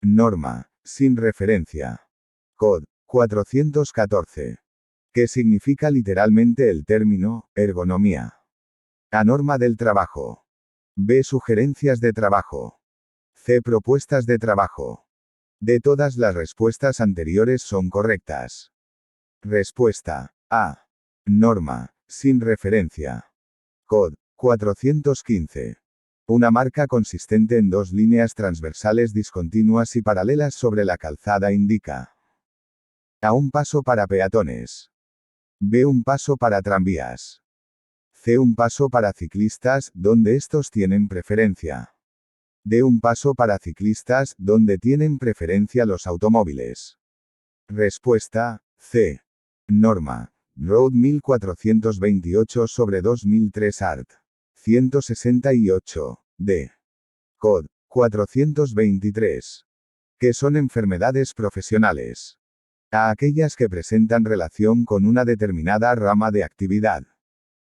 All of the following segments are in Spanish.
Norma, sin referencia. Cod. 414. ¿Qué significa literalmente el término ergonomía? A. Norma del trabajo. B. Sugerencias de trabajo. C. Propuestas de trabajo. D. Todas las respuestas anteriores son correctas. Respuesta A. Norma, sin referencia. Cod. 415. Una marca consistente en dos líneas transversales discontinuas y paralelas sobre la calzada indica. A. Un paso para peatones. B. Un paso para tranvías. C. Un paso para ciclistas, donde estos tienen preferencia. D. Un paso para ciclistas, donde tienen preferencia los automóviles. Respuesta C. Norma. Road 1428 sobre 2003 Art. 168. D. Cod. 423. ¿Qué son enfermedades profesionales? A. Aquellas que presentan relación con una determinada rama de actividad.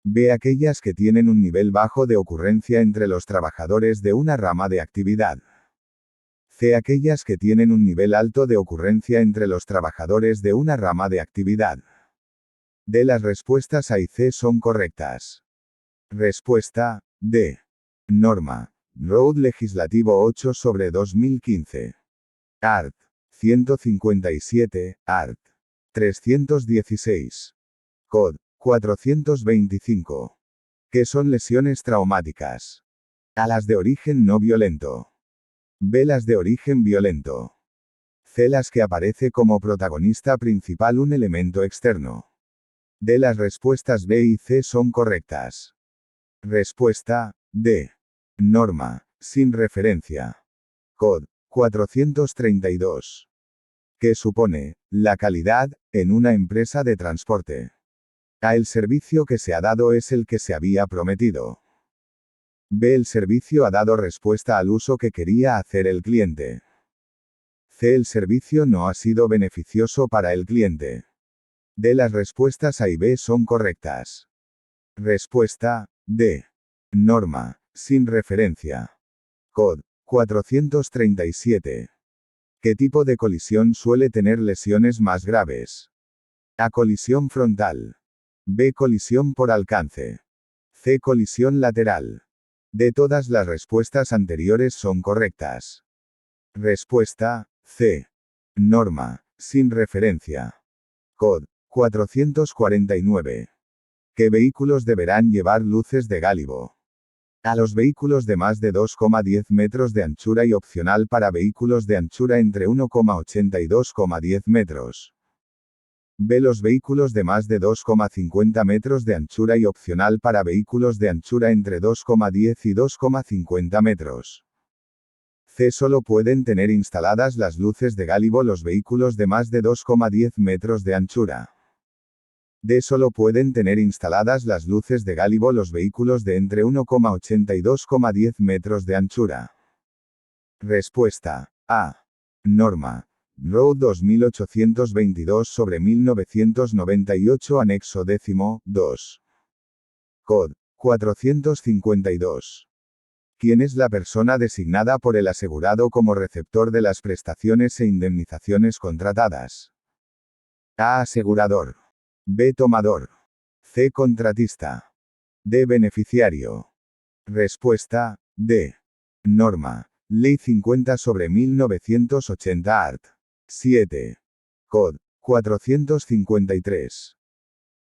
B. Aquellas que tienen un nivel bajo de ocurrencia entre los trabajadores de una rama de actividad. C. Aquellas que tienen un nivel alto de ocurrencia entre los trabajadores de una rama de actividad. D. Las respuestas A y C son correctas. Respuesta D. Norma. Road Legislativo 8 sobre 2015. Art. 157, Art. 316. Cod. 425. ¿Qué son lesiones traumáticas? A. Las de origen no violento. B. Las de origen violento. C. Las que aparece como protagonista principal un elemento externo. D. Las respuestas B y C son correctas. Respuesta D. Norma, sin referencia. Cod. 432. ¿Qué supone la calidad en una empresa de transporte? A. El servicio que se ha dado es el que se había prometido. B. El servicio ha dado respuesta al uso que quería hacer el cliente. C. El servicio no ha sido beneficioso para el cliente. D. Las respuestas A y B son correctas. Respuesta D. Norma, sin referencia. Cod. 437. ¿Qué tipo de colisión suele tener lesiones más graves? A. Colisión frontal. B. Colisión por alcance. C. Colisión lateral. D. Todas las respuestas anteriores son correctas. Respuesta C. Norma, sin referencia. Cod. 449. ¿Qué vehículos deberán llevar luces de gálibo? A. Los vehículos de más de 2,10 metros de anchura y opcional para vehículos de anchura entre 1,80 y 2,10 metros. B. Los vehículos de más de 2,50 metros de anchura y opcional para vehículos de anchura entre 2,10 y 2,50 metros. C. Solo pueden tener instaladas las luces de gálibo los vehículos de más de 2,10 metros de anchura. D. Solo pueden tener instaladas las luces de gálibo los vehículos de entre 1,80 y 2,10 metros de anchura. Respuesta A. Norma. Road 2822 sobre 1998 anexo 10, 2. Cod. 452. ¿Quién es la persona designada por el asegurado como receptor de las prestaciones e indemnizaciones contratadas? A. Asegurador. B. Tomador. C. Contratista. D. Beneficiario. Respuesta D. Norma. Ley 50 sobre 1980 Art. 7. Cod. 453.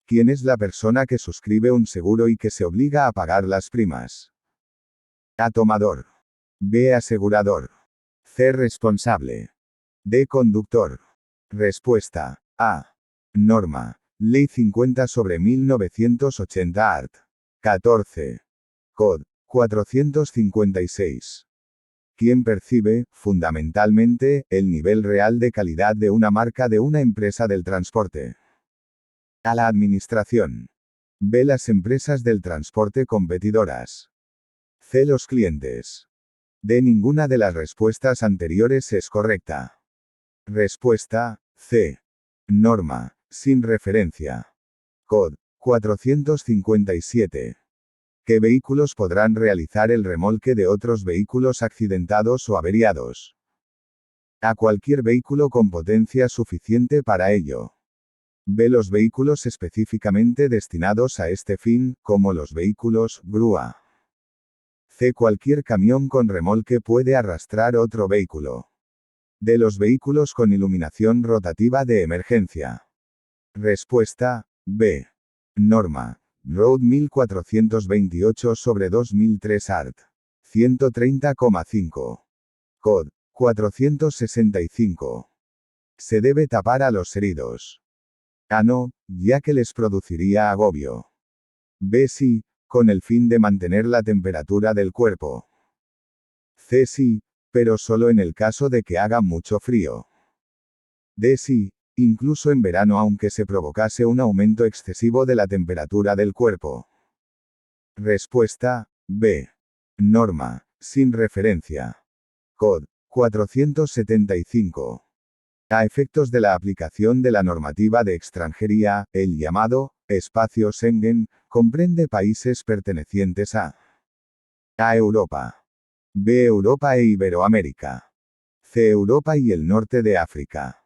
¿Quién es la persona que suscribe un seguro y que se obliga a pagar las primas? A. Tomador. B. Asegurador. C. Responsable. D. Conductor. Respuesta A. Norma. Ley 50 sobre 1980 Art. 14. Cod. 456. ¿Quién percibe, fundamentalmente, el nivel real de calidad de una marca de una empresa del transporte? A. La administración. B. Las empresas del transporte competidoras. C. Los clientes. D. Ninguna de las respuestas anteriores es correcta. Respuesta C. Norma, sin referencia. Cod. 457. ¿Qué vehículos podrán realizar el remolque de otros vehículos accidentados o averiados? A cualquier vehículo con potencia suficiente para ello. B. Los vehículos específicamente destinados a este fin, como los vehículos grúa. C. Cualquier camión con remolque puede arrastrar otro vehículo. D. Los vehículos con iluminación rotativa de emergencia. Respuesta B. Norma. Road 1428/2003 Art. 130,5. Cod. 465. Se debe tapar a los heridos. A. No, ya que les produciría agobio. B. Sí, con el fin de mantener la temperatura del cuerpo. C. Sí, pero solo en el caso de que haga mucho frío. D. Sí, incluso en verano aunque se provocase un aumento excesivo de la temperatura del cuerpo. Respuesta B. Norma, sin referencia. Cod. 475. A efectos de la aplicación de la normativa de extranjería, el llamado espacio Schengen comprende países pertenecientes a Europa. B. Europa e Iberoamérica. C. Europa y el norte de África.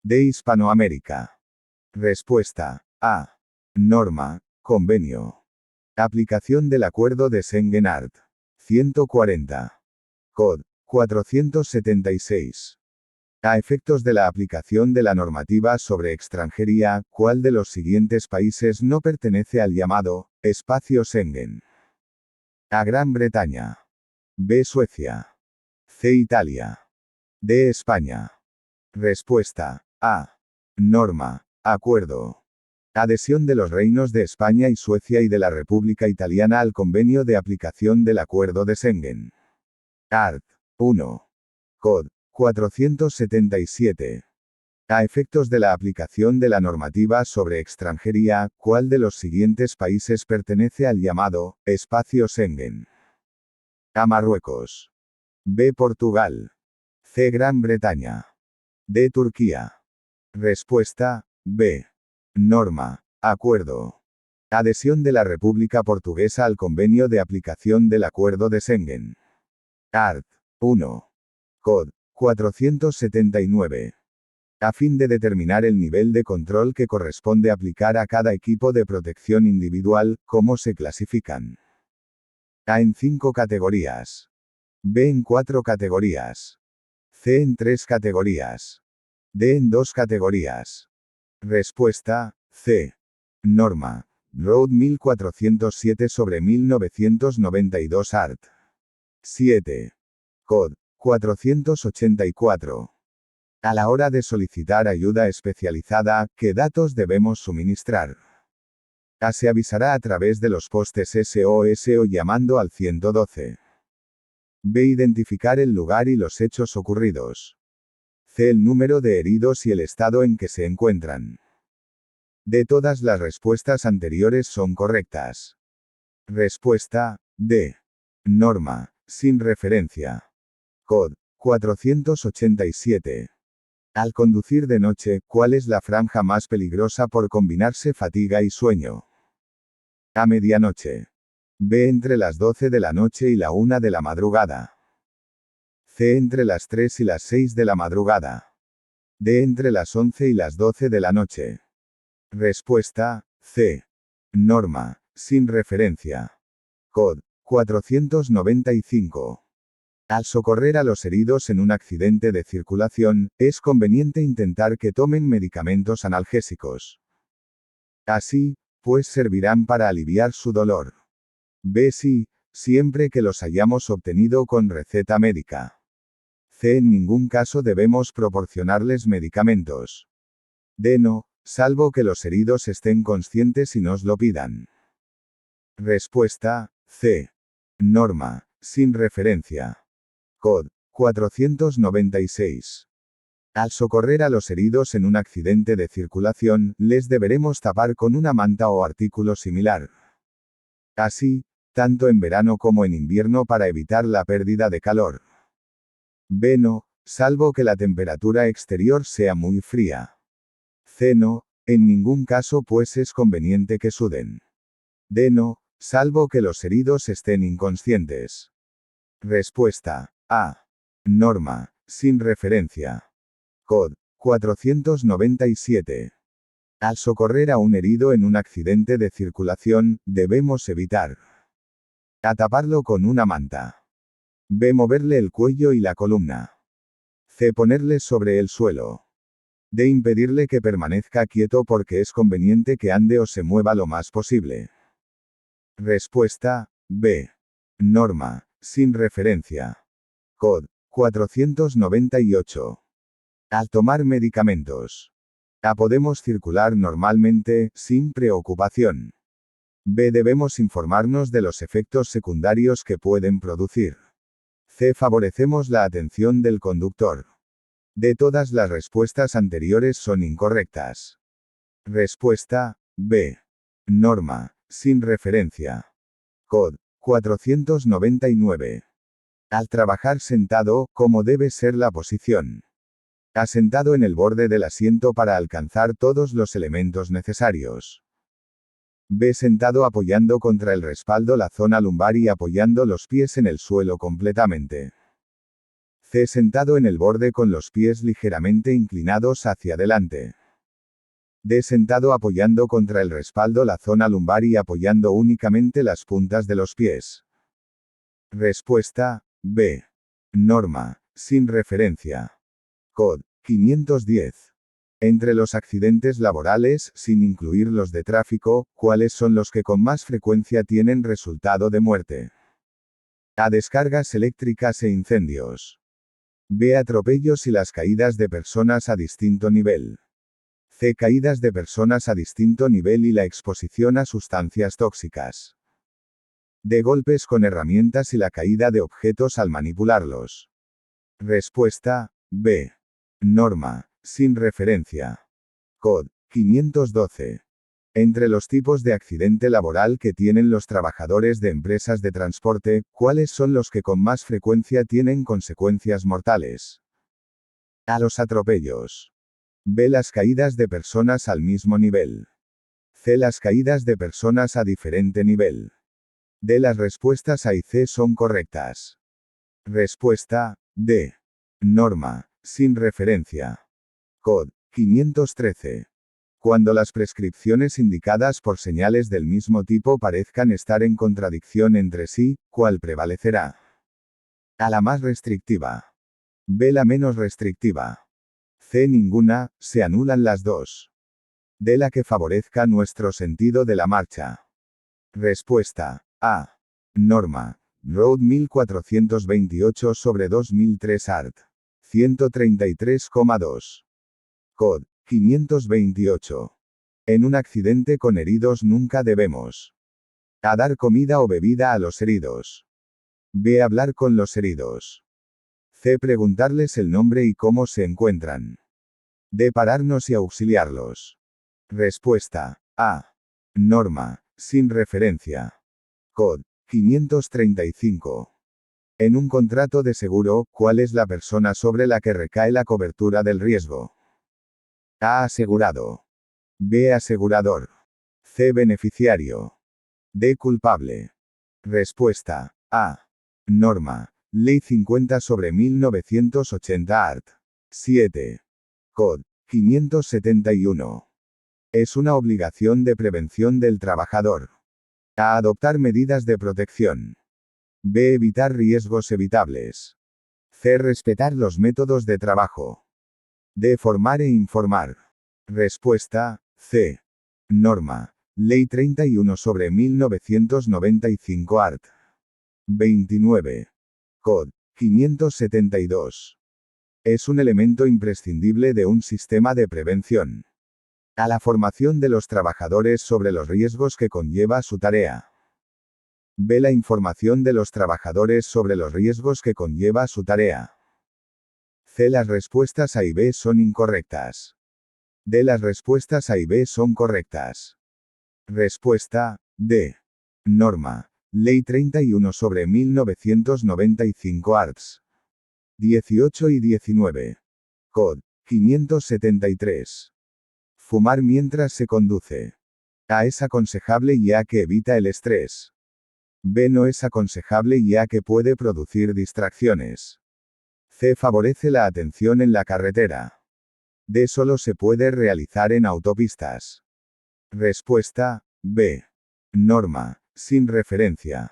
D. Hispanoamérica. Respuesta A. Norma, convenio. Aplicación del Acuerdo de Schengen Art. 140. Cod. 476. A efectos de la aplicación de la normativa sobre extranjería, ¿cuál de los siguientes países no pertenece al llamado espacio Schengen? A. Gran Bretaña. B. Suecia. C. Italia. D. España. Respuesta A. Norma. Acuerdo. Adhesión de los reinos de España y Suecia y de la República Italiana al convenio de aplicación del Acuerdo de Schengen. Art. 1. Cod. 477. A efectos de la aplicación de la normativa sobre extranjería, ¿cuál de los siguientes países pertenece al llamado espacio Schengen? A. Marruecos. B. Portugal. C. Gran Bretaña. D. Turquía. Respuesta B. Norma. Acuerdo. Adhesión de la República Portuguesa al convenio de aplicación del Acuerdo de Schengen. Art. 1. Cod. 479. A fin de determinar el nivel de control que corresponde aplicar a cada equipo de protección individual, ¿cómo se clasifican? A en 5 categorías. B en 4 categorías. C en 3 categorías. D en 2 categorías. Respuesta, C. Norma. Road 1407/1992 Art. 7. Cod. 484. A la hora de solicitar ayuda especializada, ¿qué datos debemos suministrar? A. Se avisará a través de los postes SOS o llamando al 112. B. Identificar el lugar y los hechos ocurridos. C. El número de heridos y el estado en que se encuentran. D. Todas las respuestas anteriores son correctas. Respuesta D. Norma, sin referencia. Cod. 487. Al conducir de noche, ¿cuál es la franja más peligrosa por combinarse fatiga y sueño? A. Medianoche. B. Entre las 12 de la noche y la 1 de la madrugada. C. Entre las 3 y las 6 de la madrugada. D. Entre las 11 y las 12 de la noche. Respuesta, C. Norma, sin referencia. Cod. 495. Al socorrer a los heridos en un accidente de circulación, es conveniente intentar que tomen medicamentos analgésicos. Así, pues servirán para aliviar su dolor. B. Sí, siempre que los hayamos obtenido con receta médica. C. En ningún caso debemos proporcionarles medicamentos. D. No, salvo que los heridos estén conscientes y nos lo pidan. Respuesta, C. Norma, sin referencia. Cod. 496. Al socorrer a los heridos en un accidente de circulación, les deberemos tapar con una manta o artículo similar. Así, tanto en verano como en invierno para evitar la pérdida de calor. B. No, salvo que la temperatura exterior sea muy fría. C. No, en ningún caso pues es conveniente que suden. D. No, salvo que los heridos estén inconscientes. Respuesta A. Norma, sin referencia. Cod. 497. Al socorrer a un herido en un accidente de circulación, debemos evitar a taparlo con una manta. B. Moverle el cuello y la columna. C. Ponerle sobre el suelo. D. Impedirle que permanezca quieto porque es conveniente que ande o se mueva lo más posible. Respuesta, B. Norma, sin referencia. Cod. 498. Al tomar medicamentos. A. Podemos circular normalmente, sin preocupación. B. Debemos informarnos de los efectos secundarios que pueden producir. C. Favorecemos la atención del conductor. D. Todas las respuestas anteriores son incorrectas. Respuesta, B. Norma, sin referencia. Cod. 499. Al trabajar sentado, ¿cómo debe ser la posición? A. Sentado en el borde del asiento para alcanzar todos los elementos necesarios. B. Sentado apoyando contra el respaldo la zona lumbar y apoyando los pies en el suelo completamente. C. Sentado en el borde con los pies ligeramente inclinados hacia adelante. D. Sentado apoyando contra el respaldo la zona lumbar y apoyando únicamente las puntas de los pies. Respuesta, B. Norma, sin referencia. Cod. 510. Entre los accidentes laborales, sin incluir los de tráfico, ¿cuáles son los que con más frecuencia tienen resultado de muerte? A. Descargas eléctricas e incendios. B. Atropellos y las caídas de personas a distinto nivel. C. Caídas de personas a distinto nivel y la exposición a sustancias tóxicas. D. Golpes con herramientas y la caída de objetos al manipularlos. Respuesta, B. Norma, sin referencia. Cod. 512. Entre los tipos de accidente laboral que tienen los trabajadores de empresas de transporte, ¿cuáles son los que con más frecuencia tienen consecuencias mortales? A. Los atropellos. B. Las caídas de personas al mismo nivel. C. Las caídas de personas a diferente nivel. D. Las respuestas A y C son correctas. Respuesta, D. Norma, sin referencia. Cod. 513. Cuando las prescripciones indicadas por señales del mismo tipo parezcan estar en contradicción entre sí, ¿cuál prevalecerá? A. La más restrictiva. B. La menos restrictiva. C. Ninguna, se anulan las dos. D. La que favorezca nuestro sentido de la marcha. Respuesta, A. Norma. Road 1428 sobre 2003 art. 133,2. Cod. 528. En un accidente con heridos nunca debemos A. Dar comida o bebida a los heridos. B. Hablar con los heridos. C. Preguntarles el nombre y cómo se encuentran. D. Pararnos y auxiliarlos. Respuesta, A. Norma, sin referencia. Cod. 535. En un contrato de seguro, ¿cuál es la persona sobre la que recae la cobertura del riesgo? A. Asegurado. B. Asegurador. C. Beneficiario. D. Culpable. Respuesta, A. Norma. Ley 50 sobre 1980 art. 7. Cod. 571. Es una obligación de prevención del trabajador. A. Adoptar medidas de protección. B. Evitar riesgos evitables. C. Respetar los métodos de trabajo. D. Formar e informar. Respuesta, C. Norma. Ley 31 sobre 1995 art. 29. Cod. 572. Es un elemento imprescindible de un sistema de prevención. A. La formación de los trabajadores sobre los riesgos que conlleva su tarea. B. La información de los trabajadores sobre los riesgos que conlleva su tarea. C. Las respuestas A y B son incorrectas. D. Las respuestas A y B son correctas. Respuesta, D. Norma. Ley 31 sobre 1995 arts. 18 y 19. Cod. 573. Fumar mientras se conduce. A. Es aconsejable ya que evita el estrés. B. No es aconsejable ya que puede producir distracciones. C. Favorece la atención en la carretera. D. Solo se puede realizar en autopistas. Respuesta, B. Norma, sin referencia.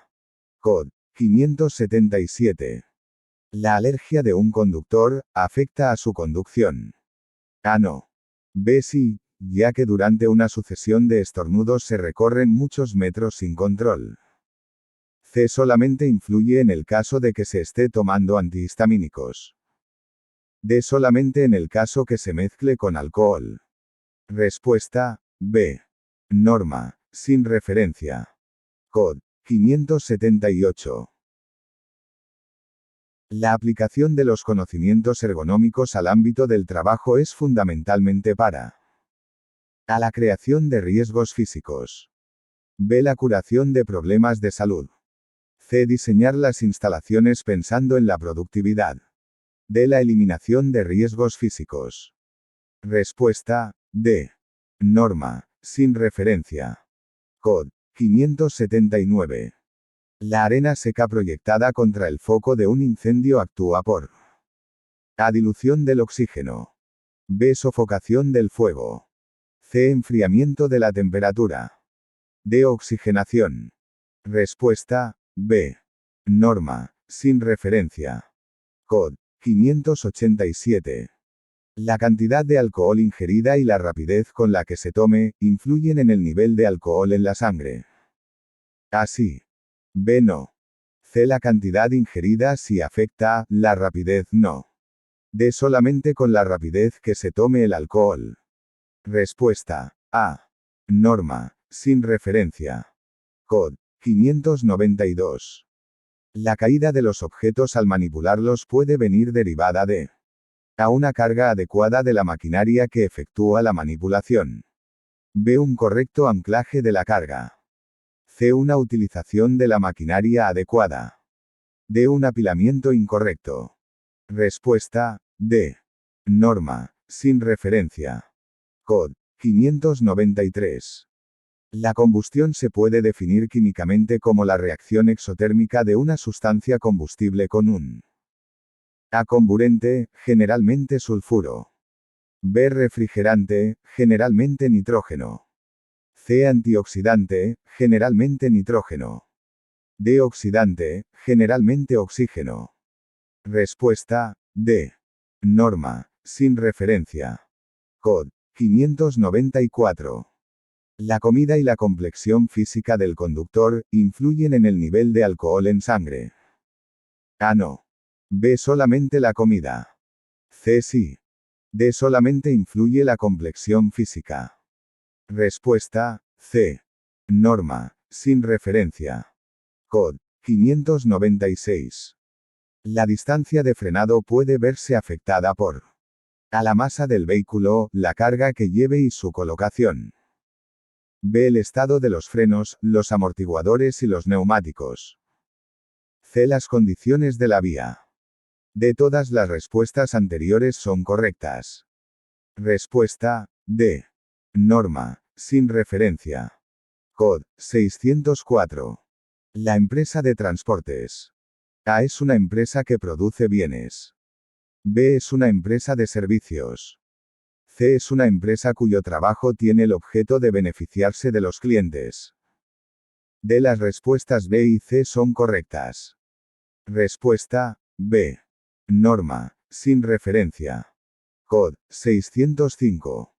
Cod. 577. La alergia de un conductor afecta a su conducción. A. No. B. Sí, ya que durante una sucesión de estornudos se recorren muchos metros sin control. C. Solamente influye en el caso de que se esté tomando antihistamínicos. D. Solamente en el caso que se mezcle con alcohol. Respuesta, B. Norma, sin referencia. Cod. 578. La aplicación de los conocimientos ergonómicos al ámbito del trabajo es fundamentalmente para a. La creación de riesgos físicos. B. La curación de problemas de salud. C. Diseñar las instalaciones pensando en la productividad. D. La eliminación de riesgos físicos. Respuesta, D. Norma, sin referencia. Cod. 579. La arena seca proyectada contra el foco de un incendio actúa por A. Dilución del oxígeno. B. Sofocación del fuego. C. Enfriamiento de la temperatura. D. Oxigenación. Respuesta, B. Norma, sin referencia. Cod. 587. La cantidad de alcohol ingerida y la rapidez con la que se tome, influyen en el nivel de alcohol en la sangre. A. Sí. B. No. C. La cantidad ingerida sí afecta, la rapidez no. D. Solamente con la rapidez que se tome el alcohol. Respuesta, A. Norma, sin referencia. Cod. 592. La caída de los objetos al manipularlos puede venir derivada de A. Una carga adecuada de la maquinaria que efectúa la manipulación. B. Un correcto anclaje de la carga. C. Una utilización de la maquinaria adecuada. D. Un apilamiento incorrecto. Respuesta, D. Norma, sin referencia. Cod. 593. La combustión se puede definir químicamente como la reacción exotérmica de una sustancia combustible con un A. Comburente, generalmente sulfuro. B. Refrigerante, generalmente nitrógeno. C. Antioxidante, generalmente nitrógeno. D. Oxidante, generalmente oxígeno. Respuesta, D. Norma, sin referencia. Cod. 594. La comida y la complexión física del conductor influyen en el nivel de alcohol en sangre. A. No. B. Solamente la comida. C. Sí. D. Solamente influye la complexión física. Respuesta, C. Norma, sin referencia. Cod. 596. La distancia de frenado puede verse afectada por A. La masa del vehículo, la carga que lleve y su colocación. B. El estado de los frenos, los amortiguadores y los neumáticos. C. Las condiciones de la vía. D. Todas las respuestas anteriores son correctas. Respuesta, D. Norma, sin referencia. Cod. 604. La empresa de transportes. A. Es una empresa que produce bienes. B. Es una empresa de servicios. C. Es una empresa cuyo trabajo tiene el objeto de beneficiarse de los clientes. D. Las respuestas B y C son correctas. Respuesta, B. Norma, sin referencia. Cod. 605.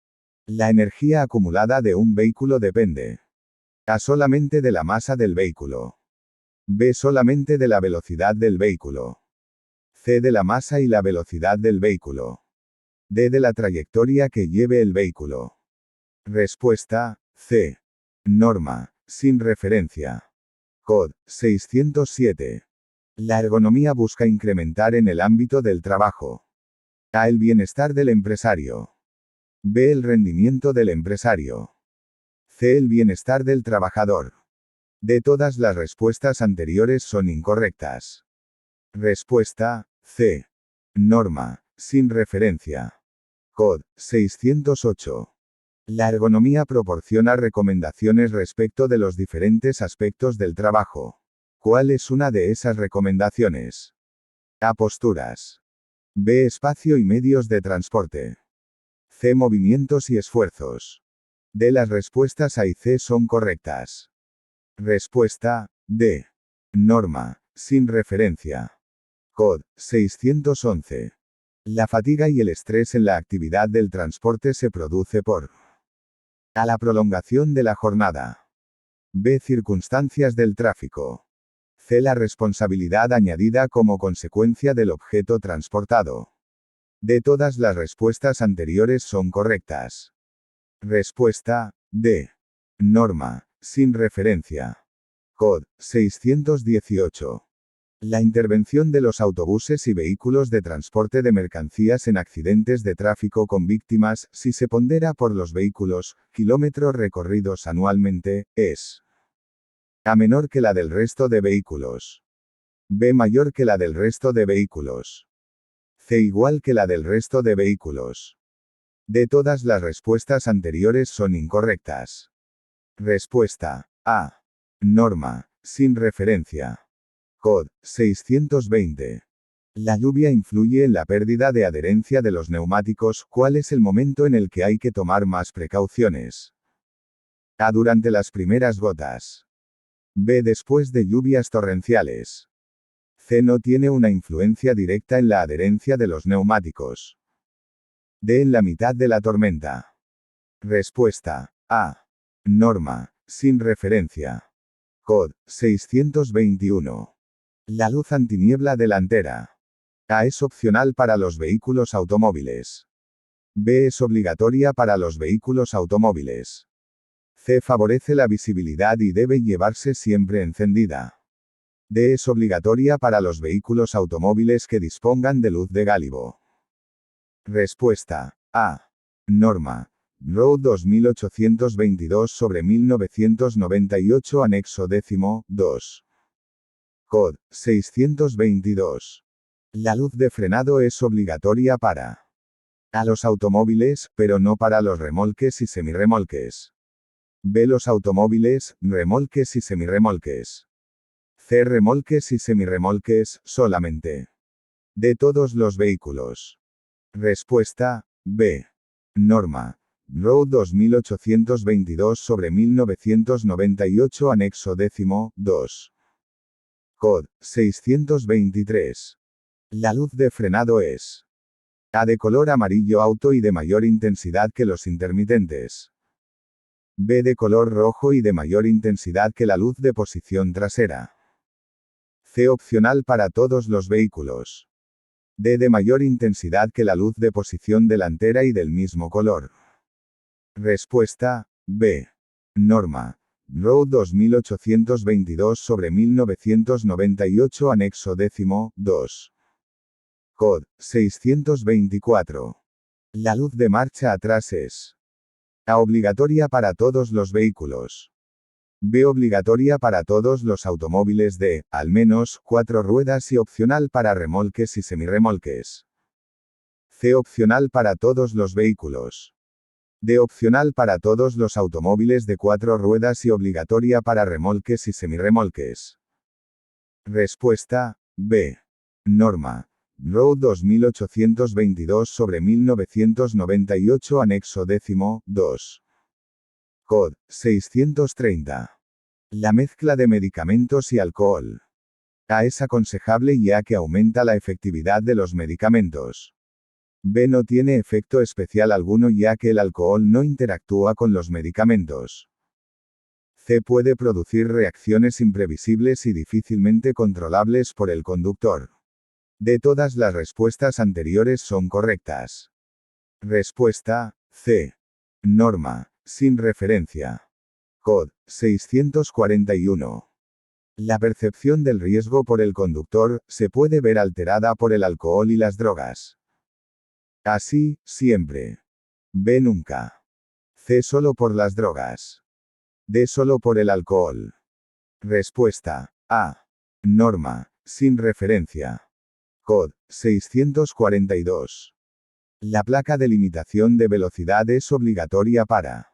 La energía acumulada de un vehículo depende. A. Solamente de la masa del vehículo. B. Solamente de la velocidad del vehículo. C. De la masa y la velocidad del vehículo. D. De la trayectoria que lleve el vehículo. Respuesta, C. Norma, sin referencia. Cod. 607. La ergonomía busca incrementar en el ámbito del trabajo. A. El bienestar del empresario. B. El rendimiento del empresario. C. El bienestar del trabajador. D. Todas las respuestas anteriores son incorrectas. Respuesta, C. Norma, sin referencia. Cod. 608. La ergonomía proporciona recomendaciones respecto de los diferentes aspectos del trabajo. ¿Cuál es una de esas recomendaciones? A. Posturas. B. Espacio y medios de transporte. C. Movimientos y esfuerzos. D. Las respuestas A y C son correctas. Respuesta D. Norma, sin referencia. Cod. 611. La fatiga y el estrés en la actividad del transporte se produce por A. La prolongación de la jornada. B. Circunstancias del tráfico. C. La responsabilidad añadida como consecuencia del objeto transportado. D. Todas las respuestas anteriores son correctas. Respuesta D. Norma, sin referencia. Cod. 618. La intervención de los autobuses y vehículos de transporte de mercancías en accidentes de tráfico con víctimas, si se pondera por los vehículos, kilómetros recorridos anualmente, es A. Menor que la del resto de vehículos. B. Mayor que la del resto de vehículos. C. Igual que la del resto de vehículos. D. Todas las respuestas anteriores son incorrectas. Respuesta A. Norma, sin referencia. Cod. 620. La lluvia influye en la pérdida de adherencia de los neumáticos. ¿Cuál es el momento en el que hay que tomar más precauciones? A. Durante las primeras gotas. B. Después de lluvias torrenciales. C. No tiene una influencia directa en la adherencia de los neumáticos. D. En la mitad de la tormenta. Respuesta A. Norma, sin referencia. Cod. 621. La luz antiniebla delantera. A. Es opcional para los vehículos automóviles. B. Es obligatoria para los vehículos automóviles. C. Favorece la visibilidad y debe llevarse siempre encendida. D. Es obligatoria para los vehículos automóviles que dispongan de luz de gálibo. Respuesta A. Norma. Road 2822/1998 Anexo 10, 2. Cod. 622. La luz de frenado es obligatoria para A. Los automóviles, pero no para los remolques y semirremolques. B. Los automóviles, remolques y semirremolques. C. Remolques y semirremolques, solamente. D. Todos los vehículos. Respuesta B. Norma. Road 2822/1998 Anexo 10, 2. Cod. 623. La luz de frenado es A. De color amarillo auto y de mayor intensidad que los intermitentes. B. De color rojo y de mayor intensidad que la luz de posición trasera. C. Opcional para todos los vehículos. D. De mayor intensidad que la luz de posición delantera y del mismo color. Respuesta B. Norma. Road 2822/1998 Anexo 10, 2. Cod. 624. La luz de marcha atrás es A. Obligatoria para todos los vehículos. B. Obligatoria para todos los automóviles de, al menos, 4 ruedas y opcional para remolques y semirremolques. C. Opcional para todos los vehículos. D. Opcional para todos los automóviles de 4 ruedas y obligatoria para remolques y semirremolques. Respuesta B. Norma. Road 2822/1998 Anexo 10, 2. Cod. 630. La mezcla de medicamentos y alcohol. A. Es aconsejable ya que aumenta la efectividad de los medicamentos. B. No tiene efecto especial alguno ya que el alcohol no interactúa con los medicamentos. C. Puede producir reacciones imprevisibles y difícilmente controlables por el conductor. D. Todas las respuestas anteriores son correctas. Respuesta C. Norma, sin referencia. Cod. 641. La percepción del riesgo por el conductor se puede ver alterada por el alcohol y las drogas. Así, siempre. B. Nunca. C. Solo por las drogas. D. Solo por el alcohol. Respuesta A. Norma, sin referencia. Cod. 642. La placa de limitación de velocidad es obligatoria para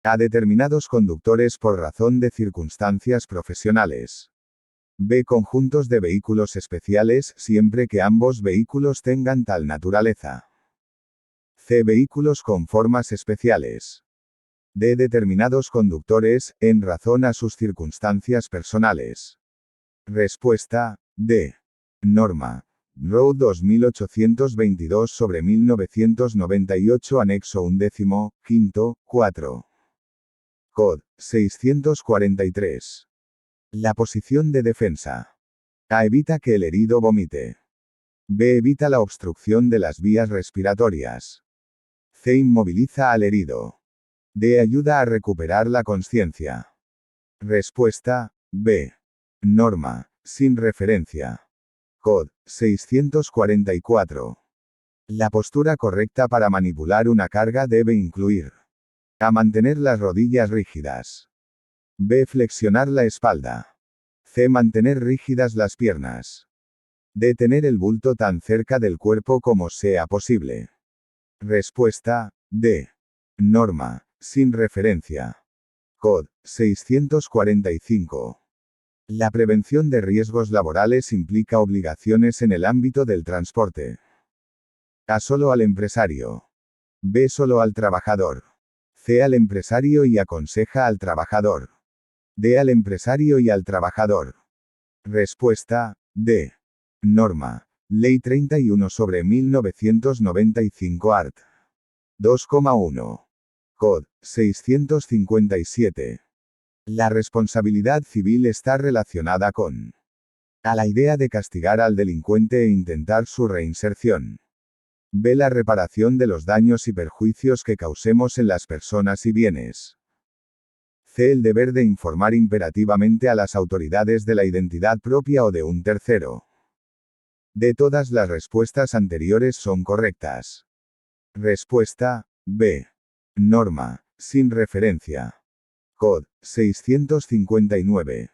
A. Determinados conductores por razón de circunstancias profesionales. B. Conjuntos de vehículos especiales, siempre que ambos vehículos tengan tal naturaleza. C. Vehículos con formas especiales. D. Determinados conductores, en razón a sus circunstancias personales. Respuesta, D. Norma. Road 2822/1998 anexo 11, quinto, 4. Cod. 643. La posición de defensa. A. Evita que el herido vomite. B. Evita la obstrucción de las vías respiratorias. C. Inmoviliza al herido. D. Ayuda a recuperar la conciencia. Respuesta, B. Norma, sin referencia. Cod. 644. La postura correcta para manipular una carga debe incluir: A. Mantener las rodillas rígidas. B. Flexionar la espalda. C. Mantener rígidas las piernas. D. Tener el bulto tan cerca del cuerpo como sea posible. Respuesta, D. Norma, sin referencia. Cod. 645. La prevención de riesgos laborales implica obligaciones en el ámbito del transporte. A. Solo al empresario. B. Solo al trabajador. C. Al empresario y aconseja al trabajador. D. Al empresario y al trabajador. Respuesta, D. Norma. Ley 31/1995 art. 2,1. Cod. 657. La responsabilidad civil está relacionada con: A. La idea de castigar al delincuente e intentar su reinserción. B. La reparación de los daños y perjuicios que causemos en las personas y bienes. C. El deber de informar imperativamente a las autoridades de la identidad propia o de un tercero. D. Todas las respuestas anteriores son correctas. Respuesta, B. Norma, sin referencia. Cod. 659.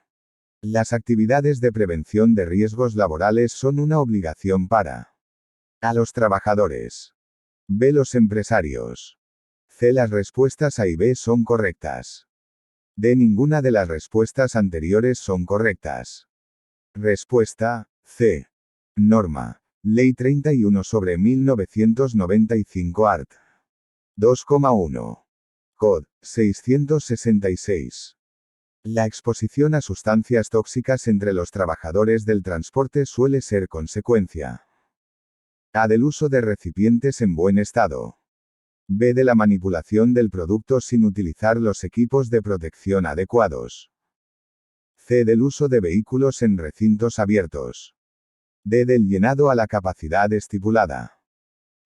Las actividades de prevención de riesgos laborales son una obligación para: A. Los trabajadores. B. Los empresarios. C. Las respuestas A y B son correctas. D. Ninguna de las respuestas anteriores son correctas. Respuesta, C. Norma. Ley 31/1995 art. 2,1. Cod. 666. La exposición a sustancias tóxicas entre los trabajadores del transporte suele ser consecuencia: A. Del uso de recipientes en buen estado. B. De la manipulación del producto sin utilizar los equipos de protección adecuados. C. Del uso de vehículos en recintos abiertos. D. Del llenado a la capacidad estipulada.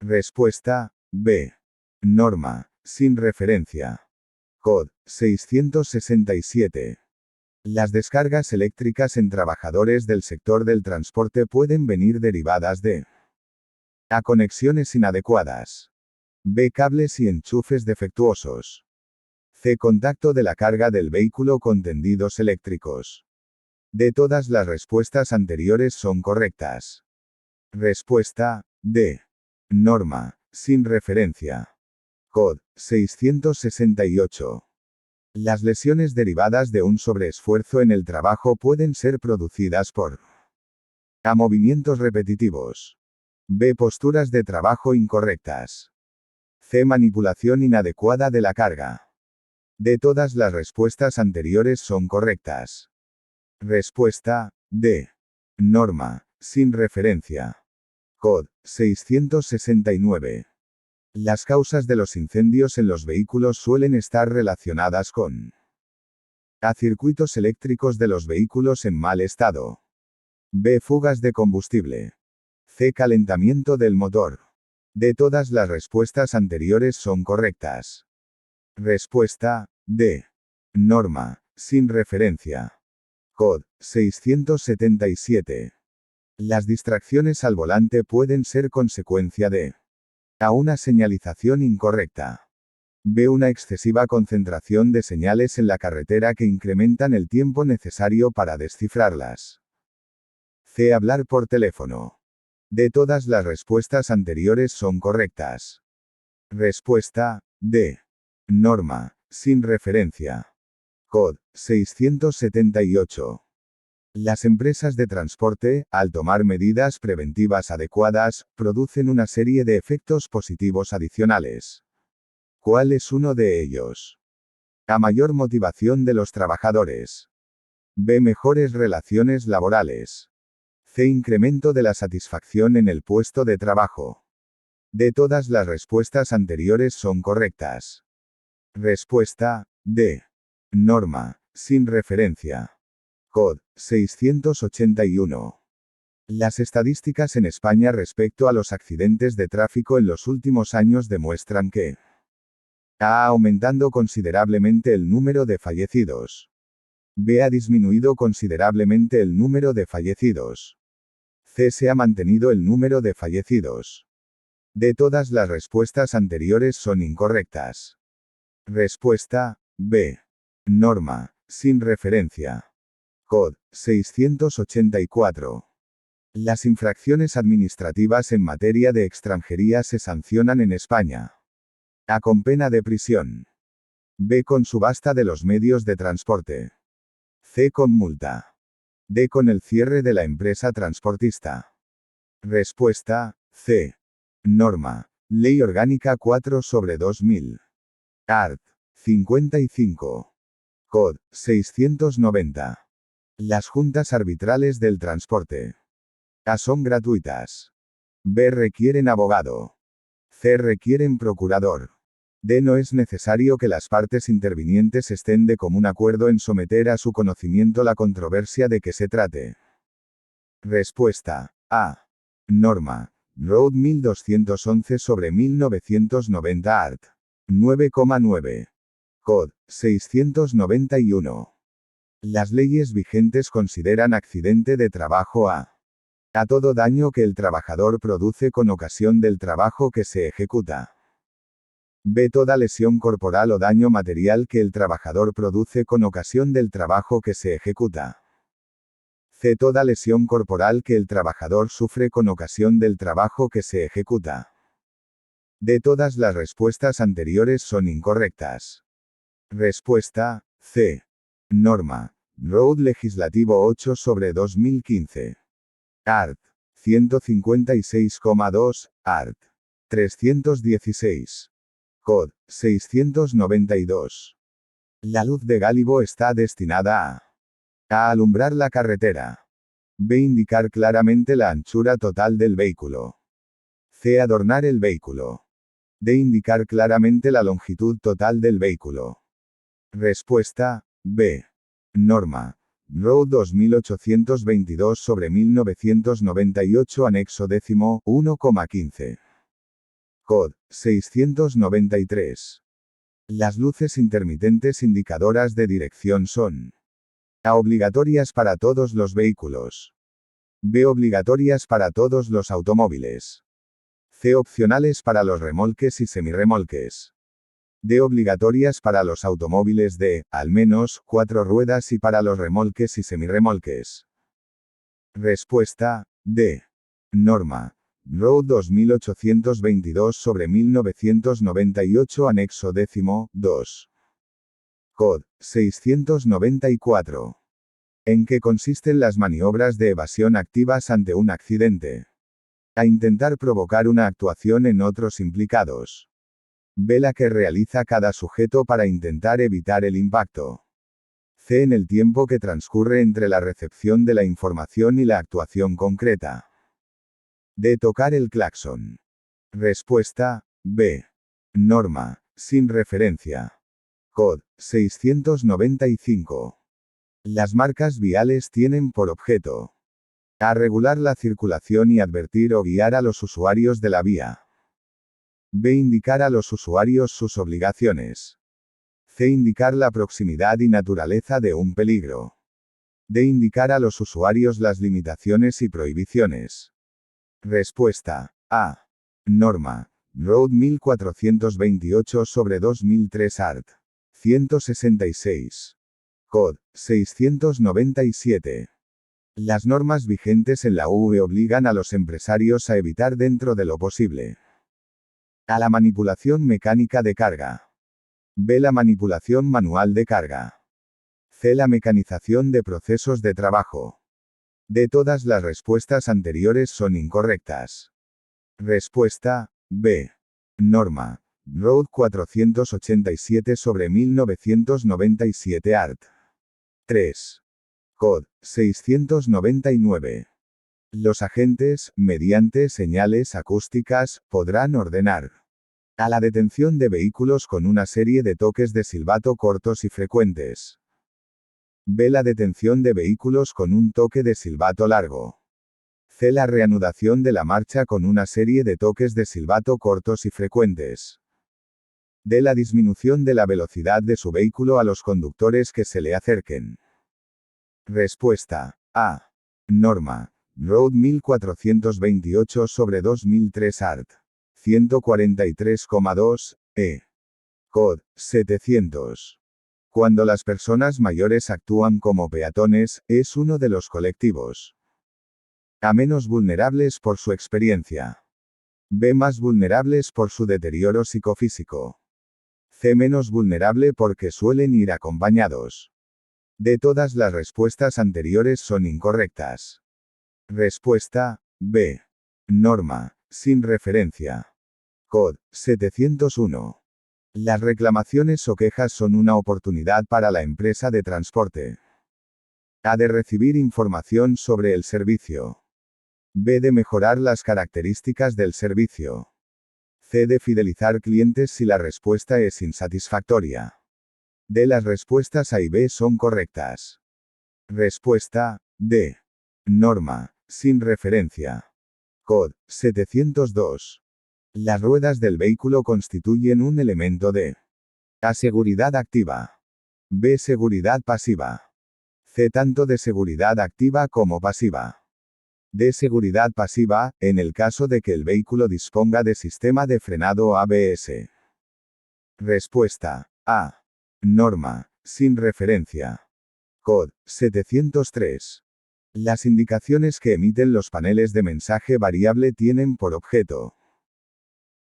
Respuesta, B. Norma, sin referencia. Cod. 667. Las descargas eléctricas en trabajadores del sector del transporte pueden venir derivadas de: A. Conexiones inadecuadas. B. Cables y enchufes defectuosos. C. Contacto de la carga del vehículo con tendidos eléctricos. D. Todas las respuestas anteriores son correctas. Respuesta, D. Norma, sin referencia. Cod. 668. Las lesiones derivadas de un sobreesfuerzo en el trabajo pueden ser producidas por: A. Movimientos repetitivos. B. Posturas de trabajo incorrectas. C. Manipulación inadecuada de la carga. D. Todas las respuestas anteriores son correctas. Respuesta, D. Norma, sin referencia. Cod. 669. Las causas de los incendios en los vehículos suelen estar relacionadas con: A. Circuitos eléctricos de los vehículos en mal estado. B. Fugas de combustible. C. Calentamiento del motor. D. Todas las respuestas anteriores son correctas. Respuesta, D. Norma, sin referencia. Cod. 677. Las distracciones al volante pueden ser consecuencia de: A. Una señalización incorrecta. B. Una excesiva concentración de señales en la carretera que incrementan el tiempo necesario para descifrarlas. C. Hablar por teléfono. D. Todas las respuestas anteriores son correctas. Respuesta, D. Norma, sin referencia. Cod. 678. Las empresas de transporte, al tomar medidas preventivas adecuadas, producen una serie de efectos positivos adicionales. ¿Cuál es uno de ellos? A mayor motivación de los trabajadores. B. Mejores relaciones laborales. C. Incremento de la satisfacción en el puesto de trabajo. D. Todas las respuestas anteriores son correctas. Respuesta D. Norma, sin referencia. Cod. 681. Las estadísticas en España respecto a los accidentes de tráfico en los últimos años demuestran que A. Aumentando considerablemente el número de fallecidos. B. Ha disminuido considerablemente el número de fallecidos. C. Se ha mantenido el número de fallecidos. D. Todas las respuestas anteriores son incorrectas. Respuesta B. Norma, sin referencia. Cod. 684. Las infracciones administrativas en materia de extranjería se sancionan en España. A. Con pena de prisión. B. Con subasta de los medios de transporte. C. Con multa. D. Con el cierre de la empresa transportista. Respuesta C. Norma. Ley Orgánica 4/2000. Art. 55. Cod. 690. Las juntas arbitrales del transporte. A. Son gratuitas. B. Requieren abogado. C. Requieren procurador. D. No es necesario que las partes intervinientes estén de común acuerdo en someter a su conocimiento la controversia de que se trate. Respuesta A. Norma. Road 1211/1990 Art. 9,9. Cod. 691. Las leyes vigentes consideran accidente de trabajo a todo daño que el trabajador produce con ocasión del trabajo que se ejecuta. B. Toda lesión corporal o daño material que el trabajador produce con ocasión del trabajo que se ejecuta. C. Toda lesión corporal que el trabajador sufre con ocasión del trabajo que se ejecuta. D. Todas las respuestas anteriores son incorrectas. Respuesta C. Norma. Road Legislativo 8/2015. Art. 156,2, Art. 316. Cod. 692. La luz de gálibo está destinada a alumbrar la carretera. B. Indicar claramente la anchura total del vehículo. C. Adornar el vehículo. D. Indicar claramente la longitud total del vehículo. Respuesta B. Norma. Road 2822/1998 Anexo 10, 1,15. Cod. 693. Las luces intermitentes indicadoras de dirección son A. Obligatorias para todos los vehículos. B. Obligatorias para todos los automóviles. C. Opcionales para los remolques y semirremolques. D. Obligatorias para los automóviles de, al menos, 4 ruedas y para los remolques y semirremolques. Respuesta D. Norma. Road 2822/1998 Anexo 10, 2. Cod. 694. ¿En qué consisten las maniobras de evasión activas ante un accidente? A. Intentar provocar una actuación en otros implicados. B. La que realiza cada sujeto para intentar evitar el impacto. C. En el tiempo que transcurre entre la recepción de la información y la actuación concreta. D. Tocar el claxon. Respuesta B. Norma. Sin referencia. Cod. 695. Las marcas viales tienen por objeto A. Regular la circulación y advertir o guiar a los usuarios de la vía. B. Indicar a los usuarios sus obligaciones. C. Indicar la proximidad y naturaleza de un peligro. D. Indicar a los usuarios las limitaciones y prohibiciones. Respuesta A. Norma. Road 1428/2003 Art. 166. Cod. 697. Las normas vigentes en la UE obligan a los empresarios a evitar dentro de lo posible A. La manipulación mecánica de carga. B. La manipulación manual de carga. C. La mecanización de procesos de trabajo. De todas las respuestas anteriores son incorrectas. Respuesta B. Norma. Road 487/1997 art. 3. Cod. 699. Los agentes, mediante señales acústicas, podrán ordenar a la detención de vehículos con una serie de toques de silbato cortos y frecuentes. B. La detención de vehículos con un toque de silbato largo. C. La reanudación de la marcha con una serie de toques de silbato cortos y frecuentes. D. La disminución de la velocidad de su vehículo a los conductores que se le acerquen. Respuesta A. Norma. Road 1428/2003 art. 143,2, e. Cod. 700. Cuando las personas mayores actúan como peatones, es uno de los colectivos A menos vulnerables por su experiencia. B. Más vulnerables por su deterioro psicofísico. C. Menos vulnerable porque suelen ir acompañados. D. Todas las respuestas anteriores son incorrectas. Respuesta B. Norma. Sin referencia. Cod. 701. Las reclamaciones o quejas son una oportunidad para la empresa de transporte. A. De recibir información sobre el servicio. B. De mejorar las características del servicio. C. De fidelizar clientes si la respuesta es insatisfactoria. D. Las respuestas A y B son correctas. Respuesta D. Norma. Sin referencia. Cod. 702. Las ruedas del vehículo constituyen un elemento de A. Seguridad activa. B. Seguridad pasiva. C. Tanto de seguridad activa como pasiva. D. Seguridad pasiva, en el caso de que el vehículo disponga de sistema de frenado ABS. Respuesta A. Norma. Sin referencia. Cod. 703. Las indicaciones que emiten los paneles de mensaje variable tienen por objeto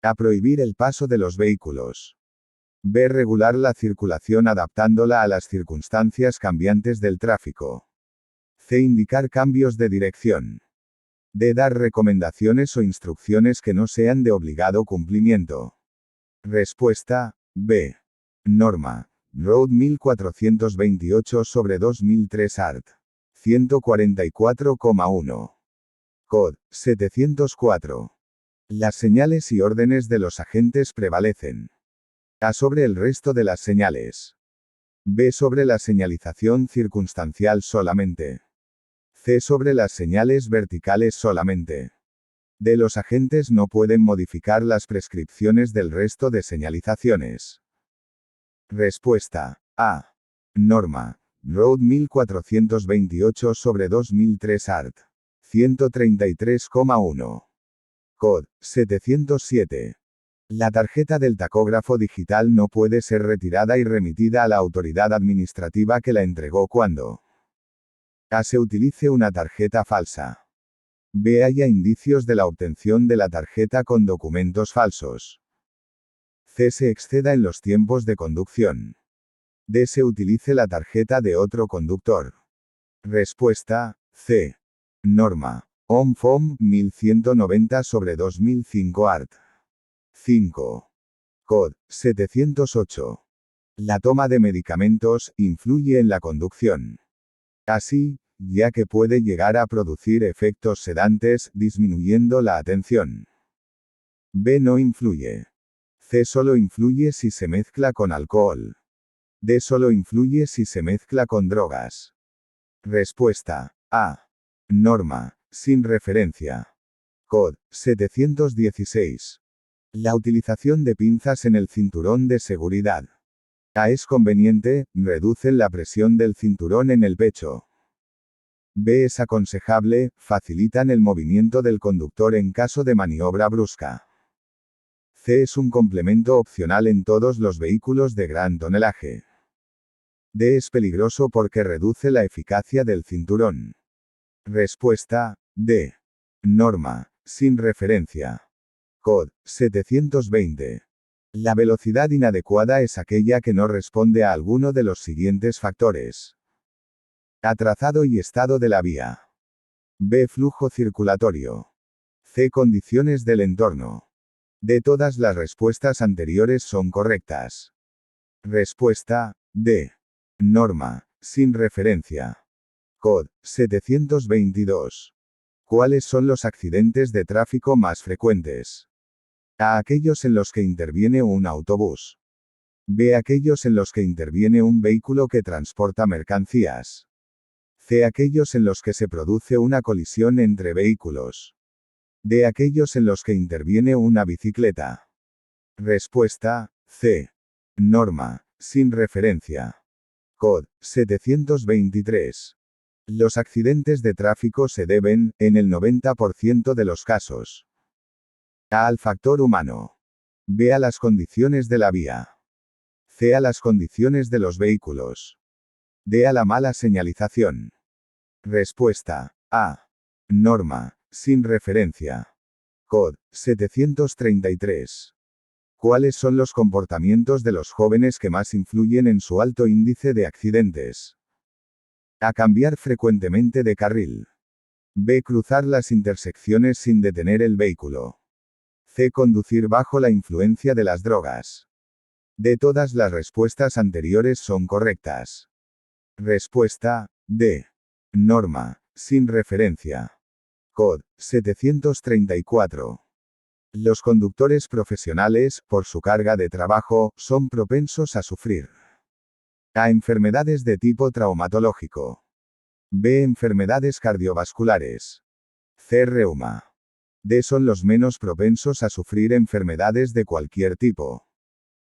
A. Prohibir el paso de los vehículos. B. Regular la circulación adaptándola a las circunstancias cambiantes del tráfico. C. Indicar cambios de dirección. D. Dar recomendaciones o instrucciones que no sean de obligado cumplimiento. Respuesta B. Norma. Road 1428/2003 art. 144,1. Cod. 704. Las señales y órdenes de los agentes prevalecen A. Sobre el resto de las señales. B. Sobre la señalización circunstancial solamente. C. Sobre las señales verticales solamente. D. Los agentes no pueden modificar las prescripciones del resto de señalizaciones. Respuesta A. Norma. Road 1428/2003 art. 133,1. Cod. 707. La tarjeta del tacógrafo digital no puede ser retirada y remitida a la autoridad administrativa que la entregó cuando A. Se utilice una tarjeta falsa. B. Haya indicios de la obtención de la tarjeta con documentos falsos. C. Se exceda en los tiempos de conducción. D. Se utilice la tarjeta de otro conductor. Respuesta C. Norma. OMFOM 1190/2005 art. 5. Cod. 708. La toma de medicamentos influye en la conducción. Así, ya que puede llegar a producir efectos sedantes, disminuyendo la atención. B. No influye. C. Solo influye si se mezcla con alcohol. D. Solo influye si se mezcla con drogas. Respuesta A. Norma. Sin referencia. Cod. 716. La utilización de pinzas en el cinturón de seguridad. A. Es conveniente, reducen la presión del cinturón en el pecho. B. Es aconsejable, facilitan el movimiento del conductor en caso de maniobra brusca. C. Es un complemento opcional en todos los vehículos de gran tonelaje. D. Es peligroso porque reduce la eficacia del cinturón. Respuesta D. Norma. Sin referencia. Cod. 720. La velocidad inadecuada es aquella que no responde a alguno de los siguientes factores. A. Trazado y estado de la vía. B. Flujo circulatorio. C. Condiciones del entorno. D. Todas las respuestas anteriores son correctas. Respuesta D. Norma, sin referencia. COD 722. ¿Cuáles son los accidentes de tráfico más frecuentes? A. Aquellos en los que interviene un autobús. B. Aquellos en los que interviene un vehículo que transporta mercancías. C. Aquellos en los que se produce una colisión entre vehículos. D. Aquellos en los que interviene una bicicleta. Respuesta C. Norma, sin referencia. COD 723. Los accidentes de tráfico se deben, en el 90% de los casos, A. Al factor humano. B. A las condiciones de la vía. C. A las condiciones de los vehículos. D. A la mala señalización. Respuesta A. Norma, sin referencia. COD 733. ¿Cuáles son los comportamientos de los jóvenes que más influyen en su alto índice de accidentes? A. Cambiar frecuentemente de carril. B. Cruzar las intersecciones sin detener el vehículo. C. Conducir bajo la influencia de las drogas. D. Todas las respuestas anteriores son correctas. Respuesta D. Norma, sin referencia. COD 734. Los conductores profesionales, por su carga de trabajo, son propensos a sufrir A. Enfermedades de tipo traumatológico. B. Enfermedades cardiovasculares. C. Reuma. D. Son los menos propensos a sufrir enfermedades de cualquier tipo.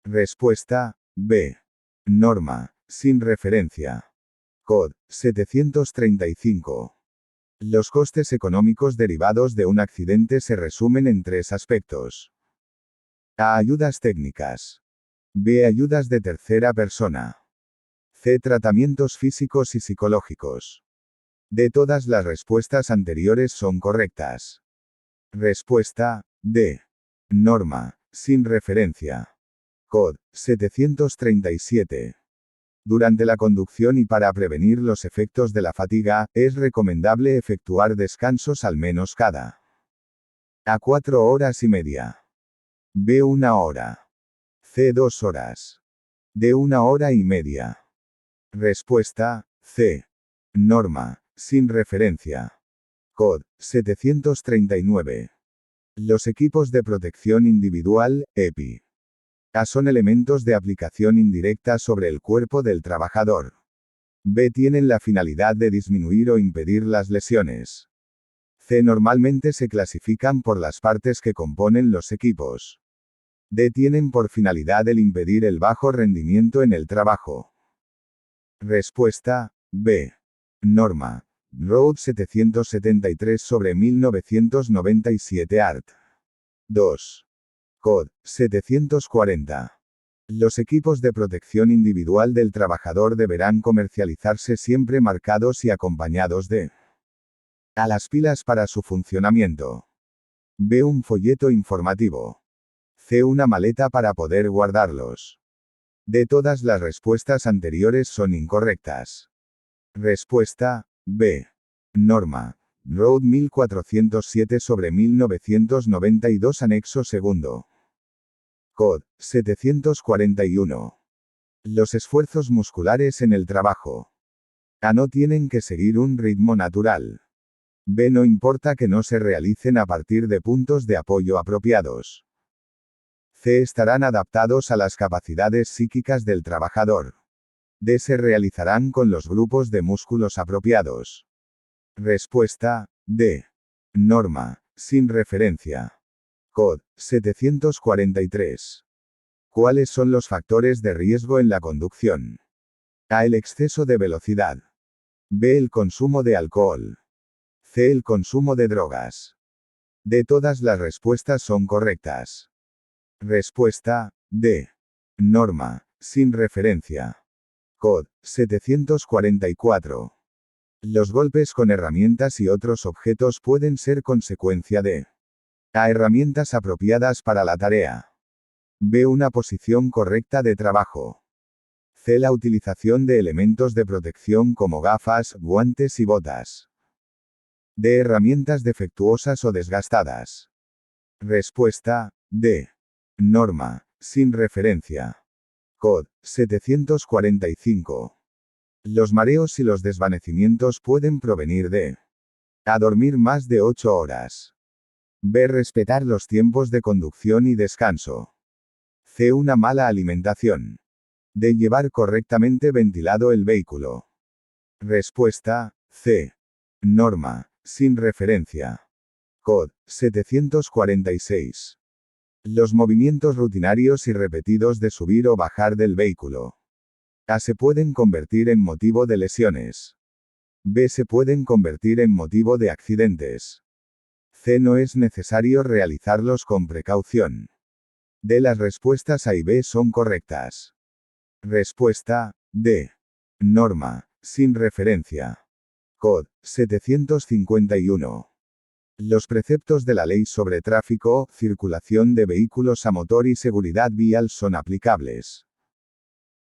Respuesta B. Norma, sin referencia. COD 735. Los costes económicos derivados de un accidente se resumen en tres aspectos. A. Ayudas técnicas. B. Ayudas de tercera persona. C. Tratamientos físicos y psicológicos. D. Todas las respuestas anteriores son correctas. Respuesta D. Norma, sin referencia. COD 737. Durante la conducción y para prevenir los efectos de la fatiga, es recomendable efectuar descansos al menos cada A. 4 horas y media. B. 1 hora. C. 2 horas. D. 1 hora y media. Respuesta C. Norma, sin referencia. COD 739. Los equipos de protección individual, EPI. A. Son elementos de aplicación indirecta sobre el cuerpo del trabajador. B. Tienen la finalidad de disminuir o impedir las lesiones. C. Normalmente se clasifican por las partes que componen los equipos. D. Tienen por finalidad el impedir el bajo rendimiento en el trabajo. Respuesta B. Norma. Road 773 sobre 1997 art. 2. COD 740. Los equipos de protección individual del trabajador deberán comercializarse siempre marcados y acompañados de A. Las pilas para su funcionamiento. B. Un folleto informativo. C. Una maleta para poder guardarlos. D. Todas las respuestas anteriores son incorrectas. Respuesta B. Norma. Road 1407 sobre 1992 anexo segundo. COD 741. Los esfuerzos musculares en el trabajo. A. No tienen que seguir un ritmo natural. B. No importa que no se realicen a partir de puntos de apoyo apropiados. C. Estarán adaptados a las capacidades psíquicas del trabajador. D. Se realizarán con los grupos de músculos apropiados. Respuesta D. Norma, sin referencia. COD 743. ¿Cuáles son los factores de riesgo en la conducción? A. El exceso de velocidad. B. El consumo de alcohol. C. El consumo de drogas. D. Todas las respuestas son correctas. Respuesta D. Norma, sin referencia. COD 744. Los golpes con herramientas y otros objetos pueden ser consecuencia de A. Herramientas apropiadas para la tarea. B. Una posición correcta de trabajo. C. La utilización de elementos de protección como gafas, guantes y botas. D. Herramientas defectuosas o desgastadas. Respuesta, D. Norma, sin referencia. Cod. 745. Los mareos y los desvanecimientos pueden provenir de A. Dormir más de 8 horas. B. Respetar los tiempos de conducción y descanso. C. Una mala alimentación. D. Llevar correctamente ventilado el vehículo. Respuesta, C. Norma, sin referencia. Cod. 746. Los movimientos rutinarios y repetidos de subir o bajar del vehículo. A. Se pueden convertir en motivo de lesiones. B. Se pueden convertir en motivo de accidentes. C. No es necesario realizarlos con precaución. D. Las respuestas A y B son correctas. Respuesta, D. Norma, sin referencia. Cod. 751. Los preceptos de la ley sobre tráfico, circulación de vehículos a motor y seguridad vial son aplicables.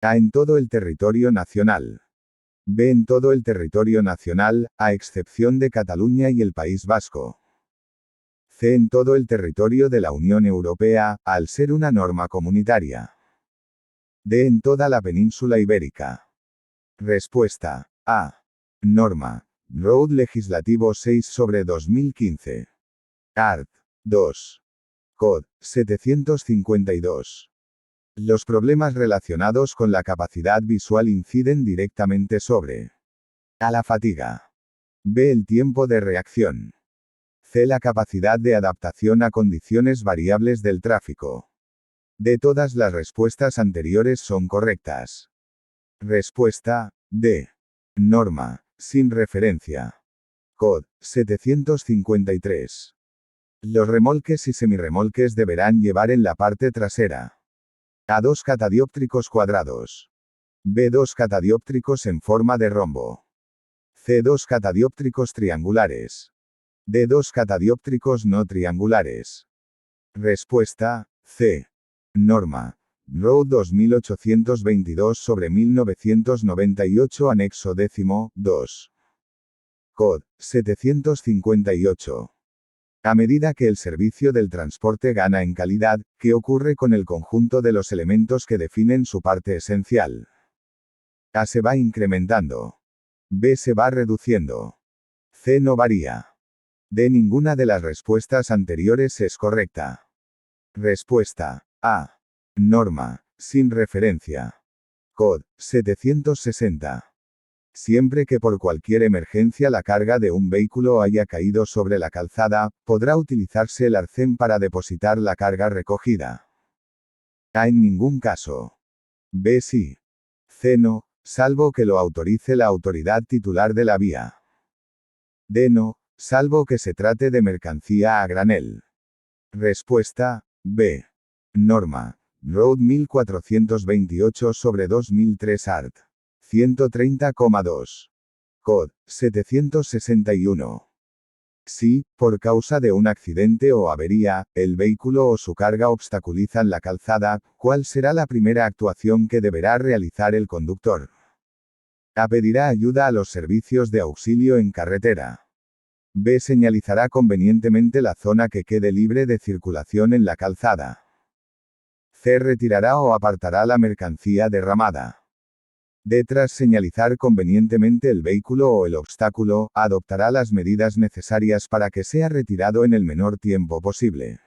A. En todo el territorio nacional. B. En todo el territorio nacional, a excepción de Cataluña y el País Vasco. C. En todo el territorio de la Unión Europea, al ser una norma comunitaria. D. En toda la península ibérica. Respuesta, A. Norma. Road Legislativo 6/2015. Art. 2. Cod. 752. Los problemas relacionados con la capacidad visual inciden directamente sobre A. La fatiga. B. El tiempo de reacción. C. La capacidad de adaptación a condiciones variables del tráfico. D. Todas las respuestas anteriores son correctas. Respuesta, D. Norma, sin referencia. Cod. 753. Los remolques y semirremolques deberán llevar en la parte trasera A. 2 catadióptricos cuadrados. B. 2 catadióptricos en forma de rombo. C. 2 catadióptricos triangulares. D. 2 catadióptricos no triangulares. Respuesta, C. Norma. Road 2822/1998 Anexo 10, 2. Cod. 758. A medida que el servicio del transporte gana en calidad, ¿qué ocurre con el conjunto de los elementos que definen su parte esencial? A. Se va incrementando. B. Se va reduciendo. C. No varía. D. Ninguna de las respuestas anteriores es correcta. Respuesta, A. Norma, sin referencia. Cod. 760. Siempre que por cualquier emergencia la carga de un vehículo haya caído sobre la calzada, podrá utilizarse el arcén para depositar la carga recogida. A. En ningún caso. B. Sí. C. No, salvo que lo autorice la autoridad titular de la vía. D. No, salvo que se trate de mercancía a granel. Respuesta, B. Norma. Road 1428/2003 Art. 130,2. Cod. 761. Si, por causa de un accidente o avería, el vehículo o su carga obstaculizan la calzada, ¿cuál será la primera actuación que deberá realizar el conductor? A. Pedirá ayuda a los servicios de auxilio en carretera. B. Señalizará convenientemente la zona que quede libre de circulación en la calzada. C. Retirará o apartará la mercancía derramada. D. Tras señalizar convenientemente el vehículo o el obstáculo, adoptará las medidas necesarias para que sea retirado en el menor tiempo posible.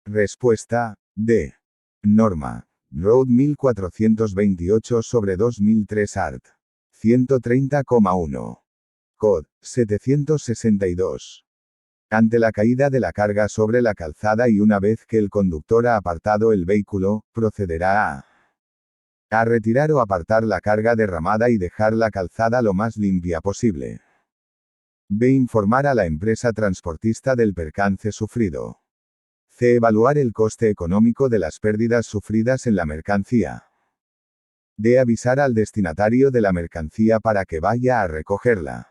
Respuesta, D. Norma. Road 1428/2003 Art. 130,1. Cod. 762. Ante la caída de la carga sobre la calzada y una vez que el conductor ha apartado el vehículo, procederá a retirar o apartar la carga derramada y dejar la calzada lo más limpia posible. B. Informar a la empresa transportista del percance sufrido. C. Evaluar el coste económico de las pérdidas sufridas en la mercancía. D. Avisar al destinatario de la mercancía para que vaya a recogerla.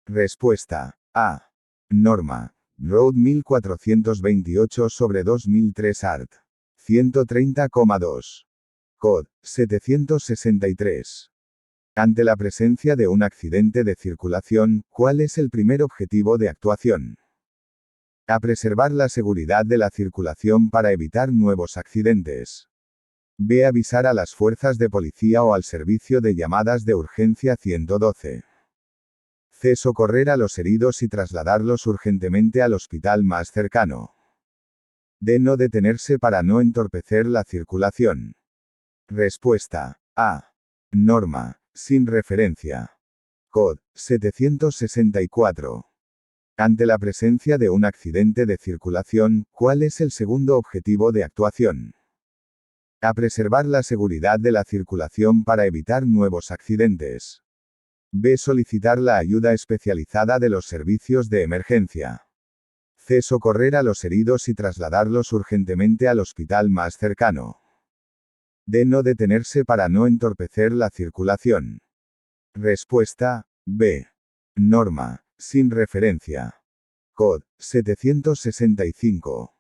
Respuesta, A. Norma. Road 1428/2003 Art. 130,2. Cod. 763. Ante la presencia de un accidente de circulación, ¿cuál es el primer objetivo de actuación? A preservar la seguridad de la circulación para evitar nuevos accidentes. B. Avisar a las fuerzas de policía o al servicio de llamadas de urgencia 112. C. Socorrer a los heridos y trasladarlos urgentemente al hospital más cercano. D. No detenerse para no entorpecer la circulación. Respuesta A. Norma, sin referencia. Cod. 764. Ante la presencia de un accidente de circulación, ¿cuál es el segundo objetivo de actuación? A preservar la seguridad de la circulación para evitar nuevos accidentes. B. Solicitar la ayuda especializada de los servicios de emergencia. C. Socorrer a los heridos y trasladarlos urgentemente al hospital más cercano. D. No detenerse para no entorpecer la circulación. Respuesta B. Norma, sin referencia. Cod. 765.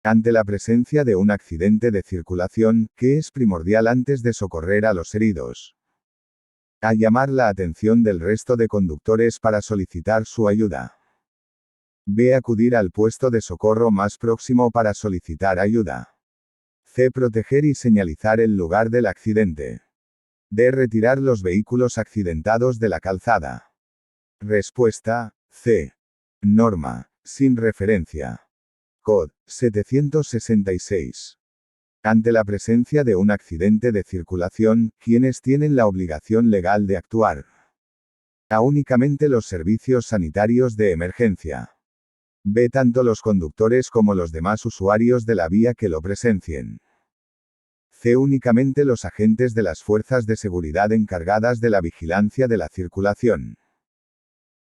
Ante la presencia de un accidente de circulación, ¿qué es primordial antes de socorrer a los heridos? A. Llamar la atención del resto de conductores para solicitar su ayuda. B. Acudir al puesto de socorro más próximo para solicitar ayuda. C. Proteger y señalizar el lugar del accidente. D. Retirar los vehículos accidentados de la calzada. Respuesta C. Norma, sin referencia. Cod. 766. Ante la presencia de un accidente de circulación, ¿quiénes tienen la obligación legal de actuar? A. Únicamente los servicios sanitarios de emergencia. B. Tanto los conductores como los demás usuarios de la vía que lo presencien. C. Únicamente los agentes de las fuerzas de seguridad encargadas de la vigilancia de la circulación.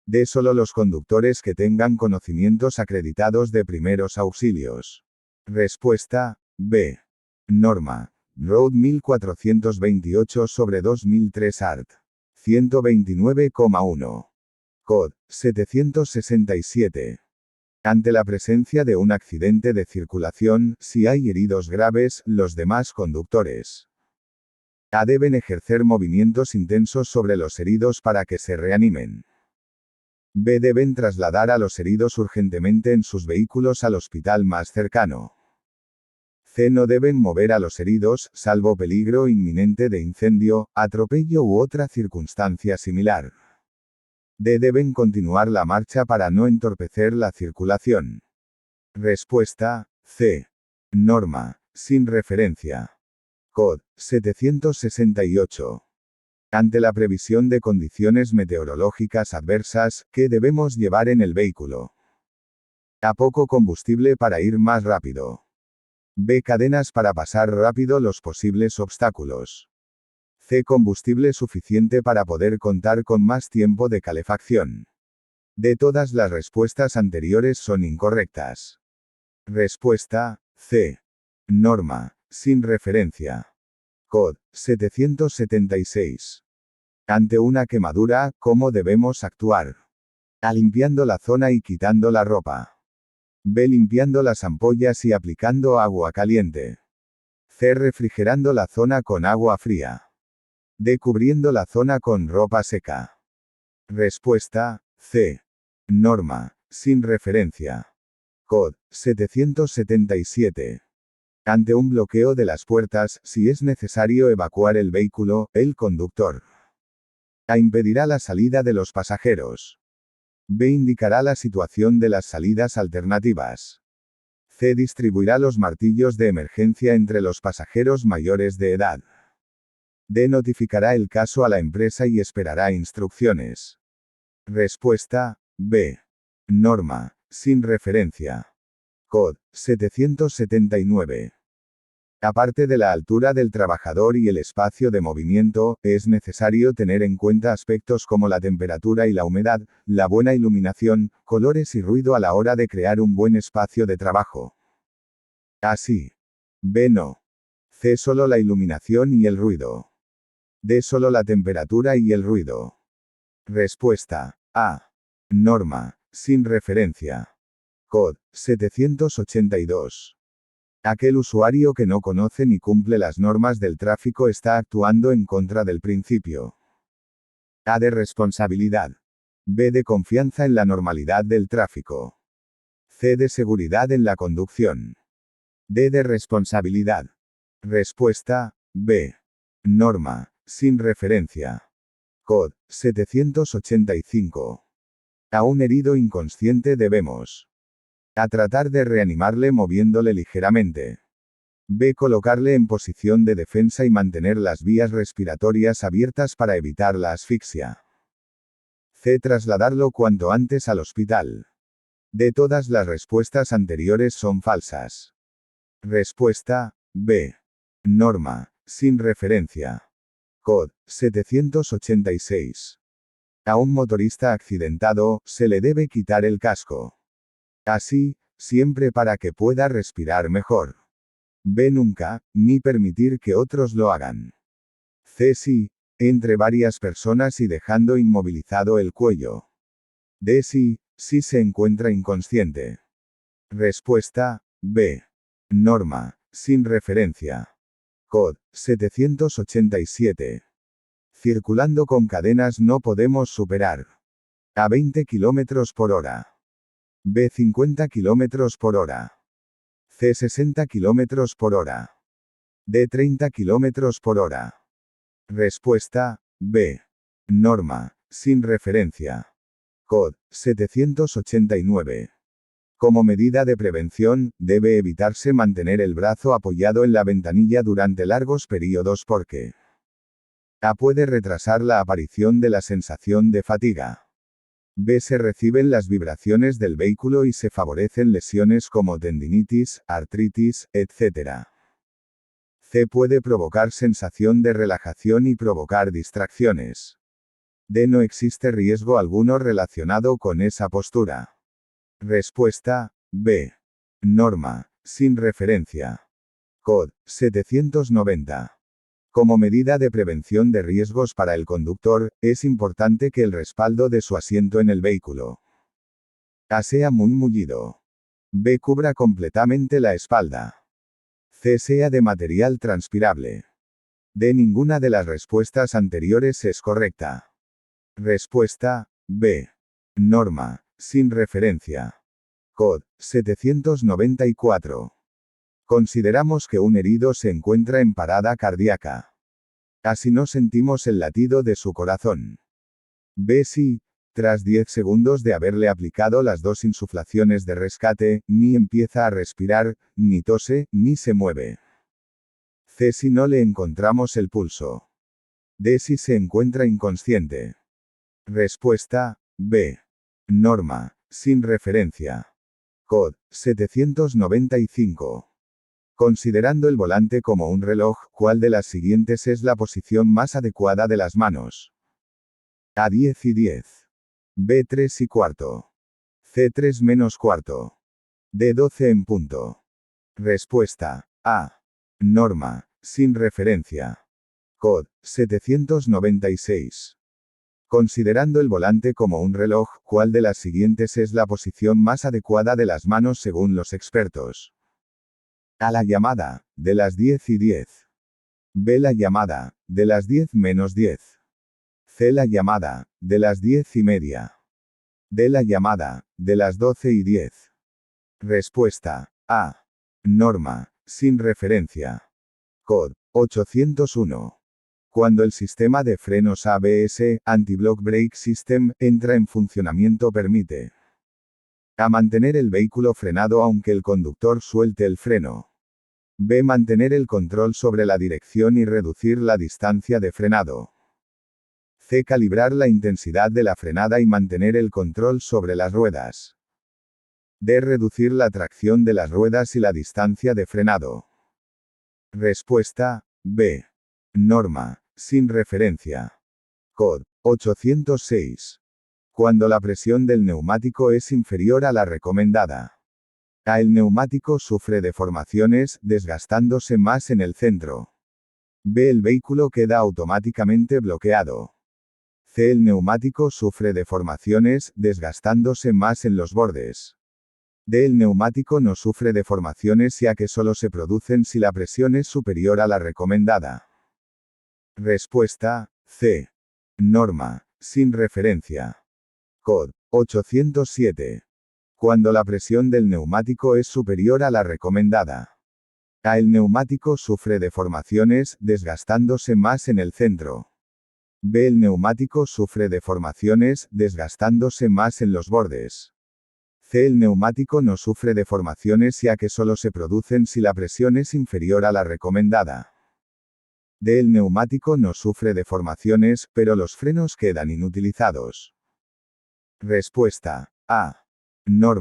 D. Solo los conductores que tengan conocimientos acreditados de primeros auxilios. Respuesta B. Norma. Road 1428/2003 art. 129,1. Cod. 767. Ante la presencia de un accidente de circulación, si hay heridos graves, los demás conductores A. Deben ejercer movimientos intensos sobre los heridos para que se reanimen. B. Deben trasladar a los heridos urgentemente en sus vehículos al hospital más cercano. C. No deben mover a los heridos, salvo peligro inminente de incendio, atropello u otra circunstancia similar. D. Deben continuar la marcha para no entorpecer la circulación. Respuesta C. Norma, sin referencia. Cod. 768. Ante la previsión de condiciones meteorológicas adversas, ¿qué debemos llevar en el vehículo? A. Poco combustible para ir más rápido. B. Cadenas para pasar rápido los posibles obstáculos. C. Combustible suficiente para poder contar con más tiempo de calefacción. D. Todas las respuestas anteriores son incorrectas. Respuesta C. Norma, sin referencia. Cod. 776. Ante una quemadura, ¿cómo debemos actuar? A. Limpiando la zona y quitando la ropa. B. Limpiando las ampollas y aplicando agua caliente. C. Refrigerando la zona con agua fría. D. Cubriendo la zona con ropa seca. Respuesta C. Norma, sin referencia. Cod. 777. Ante un bloqueo de las puertas, si es necesario evacuar el vehículo, el conductor A. Impedirá la salida de los pasajeros. B. Indicará la situación de las salidas alternativas. C. Distribuirá los martillos de emergencia entre los pasajeros mayores de edad. D. Notificará el caso a la empresa y esperará instrucciones. Respuesta B. Norma, sin referencia. Cod. 779. Aparte de la altura del trabajador y el espacio de movimiento, es necesario tener en cuenta aspectos como la temperatura y la humedad, la buena iluminación, colores y ruido a la hora de crear un buen espacio de trabajo. A. Sí. B. No. C. Solo la iluminación y el ruido. D. Solo la temperatura y el ruido. Respuesta A. Norma, sin referencia. Cod. 782. Aquel usuario que no conoce ni cumple las normas del tráfico está actuando en contra del principio. A de responsabilidad. B de confianza en la normalidad del tráfico. C de seguridad en la conducción. D de responsabilidad. Respuesta, B. Norma, sin referencia. Cod, 785. A un herido inconsciente debemos. A tratar de reanimarle moviéndole ligeramente. B. Colocarle en posición de defensa y mantener las vías respiratorias abiertas para evitar la asfixia. C. Trasladarlo cuanto antes al hospital. D. Todas las respuestas anteriores son falsas. Respuesta, B. Norma, sin referencia. Cod, 786. A un motorista accidentado, se le debe quitar el casco. Así, siempre para que pueda respirar mejor. B. Nunca, ni permitir que otros lo hagan. C. Sí, entre varias personas y dejando inmovilizado el cuello. D. Sí, si se encuentra inconsciente. Respuesta, B. Norma, sin referencia. Cod, 787. Circulando con cadenas no podemos superar. A 20 km por hora. B. 50 km por hora. C. 60 km por hora. D. 30 km por hora. Respuesta, B. Norma, sin referencia. Cod, 789. Como medida de prevención, debe evitarse mantener el brazo apoyado en la ventanilla durante largos periodos porque A. Puede retrasar la aparición de la sensación de fatiga. B. Se reciben las vibraciones del vehículo y se favorecen lesiones como tendinitis, artritis, etc. C. Puede provocar sensación de relajación y provocar distracciones. D. No existe riesgo alguno relacionado con esa postura. Respuesta, B. Norma, sin referencia. Cod, 790. Como medida de prevención de riesgos para el conductor, es importante que el respaldo de su asiento en el vehículo A. Sea muy mullido. B. Cubra completamente la espalda. C. Sea de material transpirable. D. Ninguna de las respuestas anteriores es correcta. Respuesta, B. Norma, sin referencia. Cod, 794. Consideramos que un herido se encuentra en parada cardíaca. A. Si no sentimos el latido de su corazón. B. Si, tras 10 segundos de haberle aplicado las 2 insuflaciones de rescate, ni empieza a respirar, ni tose, ni se mueve. C. Si no le encontramos el pulso. D. Si se encuentra inconsciente. Respuesta, B. Norma, sin referencia. Cod, 795. Considerando el volante como un reloj, ¿cuál de las siguientes es la posición más adecuada de las manos? A. 10 y 10. B. 3 y cuarto. C. 3 menos cuarto. D. 12 en punto. Respuesta, A. Norma, sin referencia. Cod, 796. Considerando el volante como un reloj, ¿cuál de las siguientes es la posición más adecuada de las manos según los expertos? A. La llamada, de las 10 y 10. B. La llamada, de las 10 menos 10. C. La llamada, de las 10 y media. D. La llamada, de las 12 y 10. Respuesta, A. Norma, sin referencia. Cod, 801. Cuando el sistema de frenos ABS, Anti-Block Brake System, entra en funcionamiento permite A. Mantener el vehículo frenado aunque el conductor suelte el freno. B. Mantener el control sobre la dirección y reducir la distancia de frenado. C. Calibrar la intensidad de la frenada y mantener el control sobre las ruedas. D. Reducir la tracción de las ruedas y la distancia de frenado. Respuesta, B. Norma, sin referencia. Cod, 806. Cuando la presión del neumático es inferior a la recomendada. A. El neumático sufre deformaciones, desgastándose más en el centro. B. El vehículo queda automáticamente bloqueado. C. El neumático sufre deformaciones, desgastándose más en los bordes. D. El neumático no sufre deformaciones ya que solo se producen si la presión es superior a la recomendada. Respuesta, C. Norma, Sin referencia. Cod. 807. Cuando la presión del neumático es superior a la recomendada. A. El neumático sufre deformaciones, desgastándose más en el centro. B. El neumático sufre deformaciones, desgastándose más en los bordes. C. El neumático no sufre deformaciones ya que solo se producen si la presión es inferior a la recomendada. D. El neumático no sufre deformaciones, pero los frenos quedan inutilizados. Respuesta A. Normal.